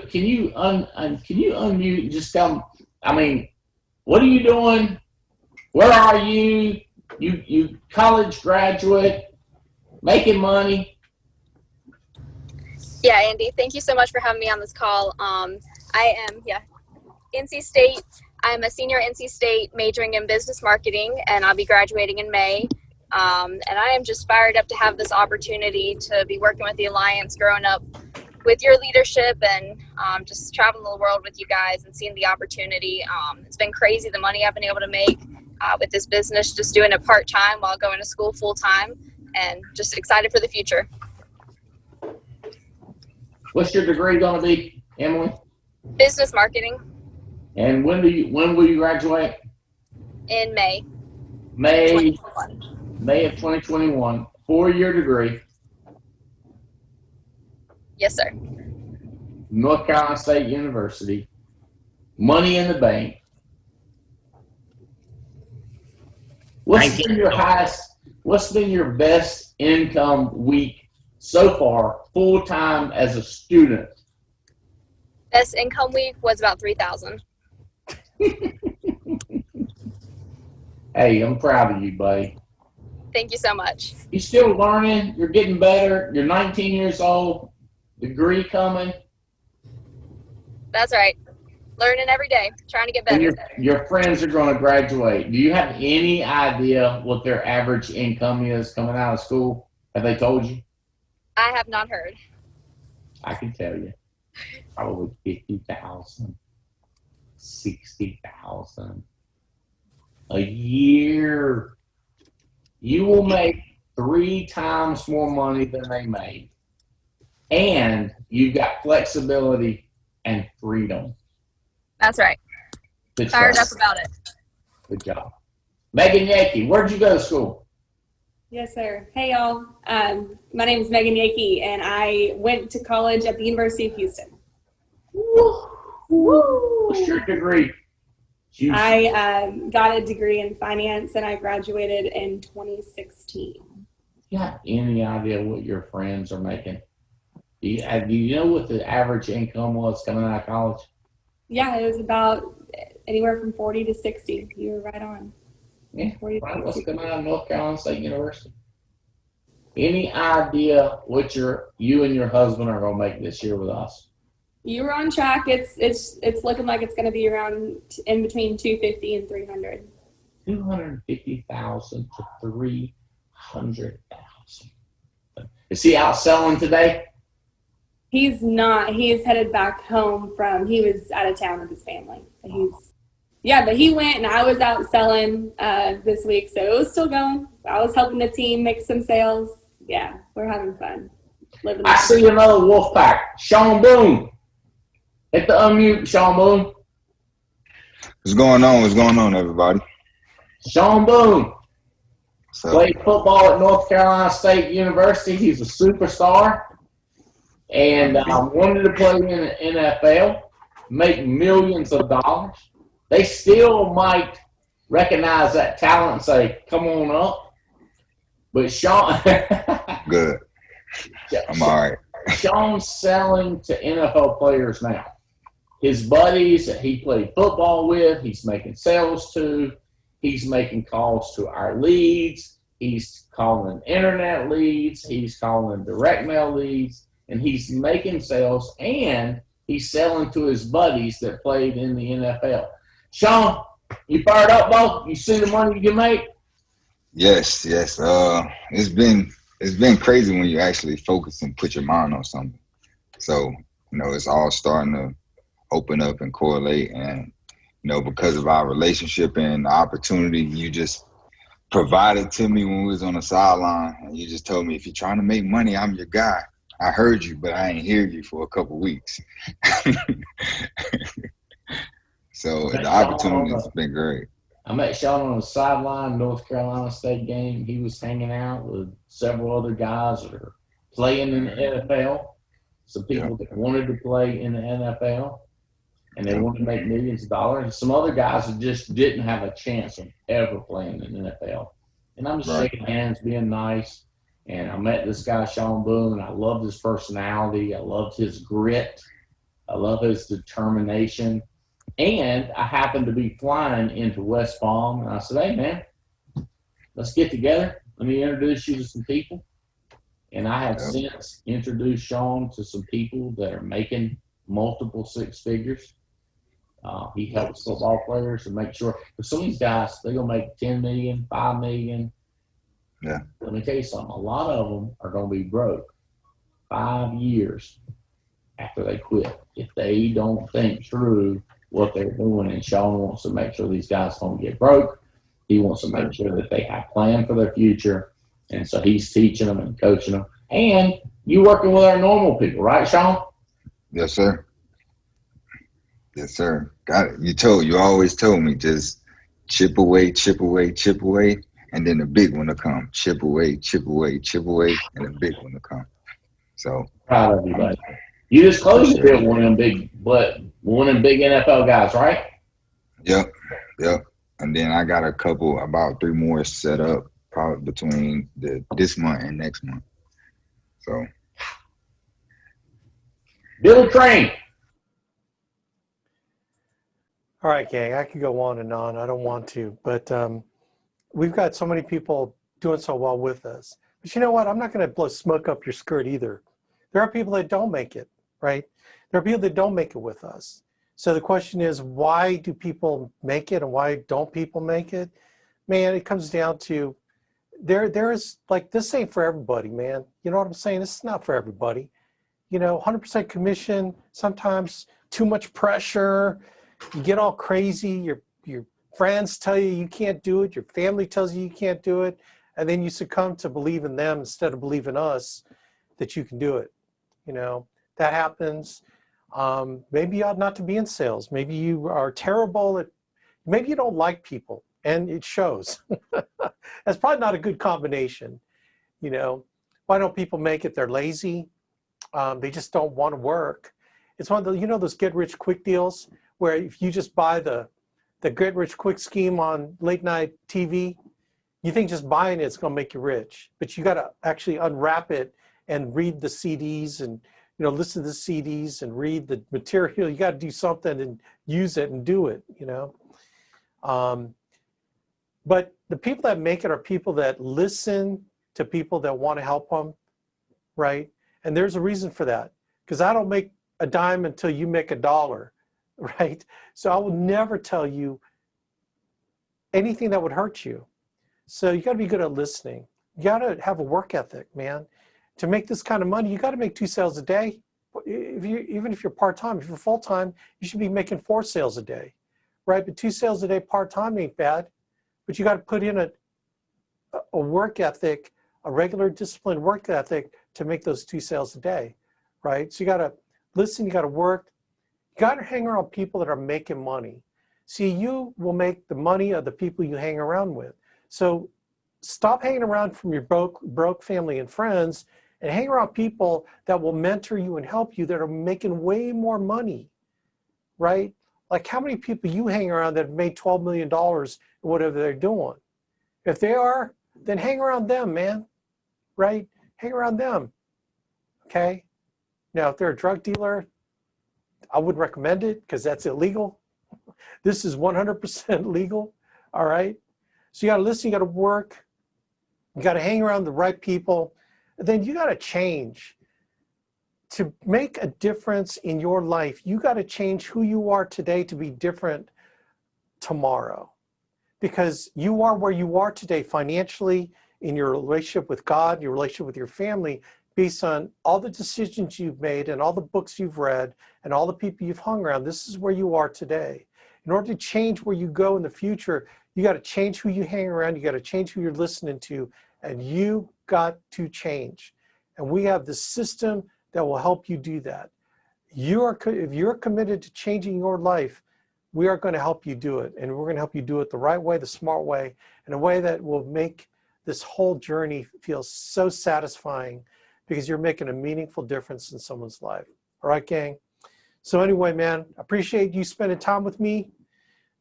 unmute and just tell them? I mean, what are you doing? Where are you? You college graduate, making money. Yeah, Andy, thank you so much for having me on this call. I am, NC State. I'm a senior at NC State majoring in business marketing, and I'll be graduating in May. And I am just fired up to have this opportunity to be working with the Alliance, growing up with your leadership, and just traveling the world with you guys and seeing the opportunity. It's been crazy, the money I've been able to make with this business, just doing it part-time while going to school full-time, and just excited for the future. What's your degree going to be, Emily? Business marketing. And when will you graduate? In May. May 2021. May of 2021. 4-year degree. Yes, sir. North Carolina State University. Money in the bank. What's been your best income week so far, full time as a student? Best income week was about $3,000. Hey, I'm proud of you, buddy. Thank you so much. You're still learning. You're getting better. You're 19 years old. Degree coming. That's right. Learning every day, trying to get better. And your friends are going to graduate. Do you have any idea what their average income is coming out of school? Have they told you? I have not heard. I can tell you. Probably 50,000, 60,000 a year. You will make 3 times more money than they made. And you've got flexibility and freedom. That's right. Fired up about it. Good job. Megan Yakey, where'd you go to school? Yes, sir. Hey, y'all. My name is Megan Yakey, and I went to college at the University of Houston. Woo! What's your degree? I got a degree in finance, and I graduated in 2016. You have any idea what your friends are making? Do you know what the average income was coming out of college? Yeah, it was about anywhere from 40 to 60. You were right on. Yeah, what's coming out of North Carolina State University? Any idea what you and your husband are going to make this year with us? You were on track. It's looking like it's going to be around in between 250 and 300. 250,000 to 300,000. Is he out selling today? He's not. He is headed back home he was out of town with his family. But he went, and I was out selling this week, so it was still going. I was helping the team make some sales. Yeah, we're having fun. I see another wolf pack. Sean Boone. Hit the unmute, Sean Boone. What's going on? What's going on, everybody? Sean Boone So, played football at North Carolina State University. He's a superstar and wanted to play in the NFL, make millions of dollars. They still might recognize that talent and say, come on up. But Sean, good. I'm all right. Sean's selling to NFL players now. His buddies that he played football with, he's making sales to. He's making calls to our leads. He's calling internet leads. He's calling direct mail leads. And he's making sales, and he's selling to his buddies that played in the NFL. Sean, you fired up, Bo? You see the money you can make? Yes. It's been crazy when you actually focus and put your mind on something. So, it's all starting to open up and correlate. And, because of our relationship and the opportunity you just provided to me when we was on the sideline, and you just told me, if you're trying to make money, I'm your guy. I heard you, but I ain't hear you for a couple weeks. So the opportunity's been great. I met Sean on the sideline, North Carolina State game. He was hanging out with several other guys that are playing in the NFL. Some people that wanted to play in the NFL, and they wanted to make millions of dollars. And some other guys that just didn't have a chance of ever playing in the NFL. And I'm just shaking hands, being nice. And I met this guy, Sean Boone, and I loved his personality. I loved his grit. I love his determination. And I happened to be flying into West Palm, and I said, hey, man, let's get together. Let me introduce you to some people. And I have since introduced Sean to some people that are making multiple six figures. He helps football players to make sure. For some of these guys, they're going to make $10 million, $5 million. Yeah. Let me tell you something. A lot of them are going to be broke 5 years after they quit if they don't think through what they're doing. And Sean wants to make sure these guys don't get broke. He wants to make sure that they have a plan for their future. And so he's teaching them and coaching them. And you working with our normal people, right, Sean? Yes, sir. Yes, sir. Got it. You always told me, just chip away, and then the big one will come. Chip away, and the big one will come. So proud of you, buddy. You just closed it, one of them big NFL guys, right? Yep. And then I got about 3 more set up, probably between this month and next month. So, Billy Crane. All right, gang, I could go on and on. I don't want to, but we've got so many people doing so well with us. But you know what? I'm not going to blow smoke up your skirt either. There are people that don't make it, right? There are people that don't make it with us. So the question is, why do people make it and why don't people make it? Man, it comes down to there is, like, this ain't for everybody, man. You know what I'm saying? This is not for everybody. 100% commission, sometimes too much pressure. You get all crazy. Your friends tell you can't do it. Your family tells you can't do it. And then you succumb to believe in them instead of believe in us that you can do it. That happens. Maybe you ought not to be in sales. Maybe you are terrible maybe you don't like people, and it shows. That's probably not a good combination. Why don't people make it? They're lazy. They just don't want to work. It's one of the, those get rich quick deals where if you just buy the get rich quick scheme on late night TV, you think just buying it's going to make you rich, but you got to actually unwrap it and read the CDs and listen to the CDs and read the material. You got to do something and use it and do it. But the people that make it are people that listen to people that want to help them, right? And there's a reason for that, because I don't make a dime until you make $1, right? So I will never tell you anything that would hurt you. So you got to be good at listening. You got to have a work ethic, man. To make this kind of money, you got to make 2 sales a day. Even if you're part-time, if you're full-time, you should be making 4 sales a day, right? But 2 sales a day part-time ain't bad. But you got to put in a work ethic, a regular disciplined work ethic to make those 2 sales a day, right? So you got to listen, you got to work. You got to hang around people that are making money. See, you will make the money of the people you hang around with. So stop hanging around from your broke family and friends and hang around people that will mentor you and help you that are making way more money, right? Like how many people you hang around that have made $12 million in whatever they're doing? If they are, then hang around them, man, right? Hang around them, okay? Now, if they're a drug dealer, I wouldn't recommend it because that's illegal. This is 100% legal, all right? So you got to listen, you got to work, you got to hang around the right people, and then you got to change. To make a difference in your life, you got to change who you are today to be different tomorrow. Because you are where you are today financially, in your relationship with God, your relationship with your family, based on all the decisions you've made and all the books you've read and all the people you've hung around. This is where you are today. In order to change where you go in the future, you got to change who you hang around, you got to change who you're listening to, and you got to change. And we have the system that will help you do that. If you're committed to changing your life, we are going to help you do it. And we're going to help you do it the right way, the smart way, in a way that will make this whole journey feel so satisfying because you're making a meaningful difference in someone's life. All right, gang? So anyway, man, I appreciate you spending time with me.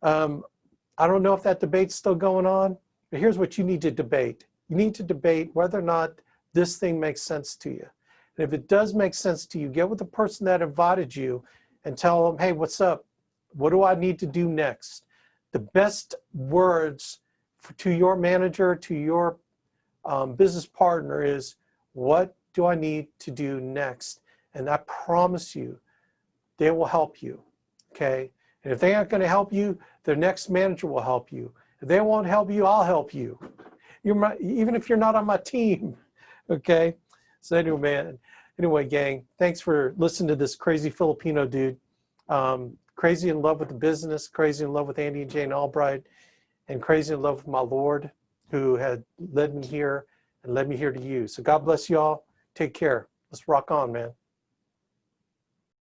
I don't know if that debate's still going on, but here's what you need to debate. You need to debate whether or not this thing makes sense to you. And if it does make sense to you, get with the person that invited you and tell them, hey, what's up? What do I need to do next? The best words to your manager, to your business partner is, what do I need to do next? And I promise you, they will help you, okay? And if they aren't going to help you, their next manager will help you. If they won't help you, I'll help you. Even if you're not on my team, okay? So anyway, gang, thanks for listening to this crazy Filipino dude. Crazy in love with the business, crazy in love with Andy and Jane Albright, and crazy in love with my Lord, who had led me here and led me here to you. So God bless you all. Take care. Let's rock on, man.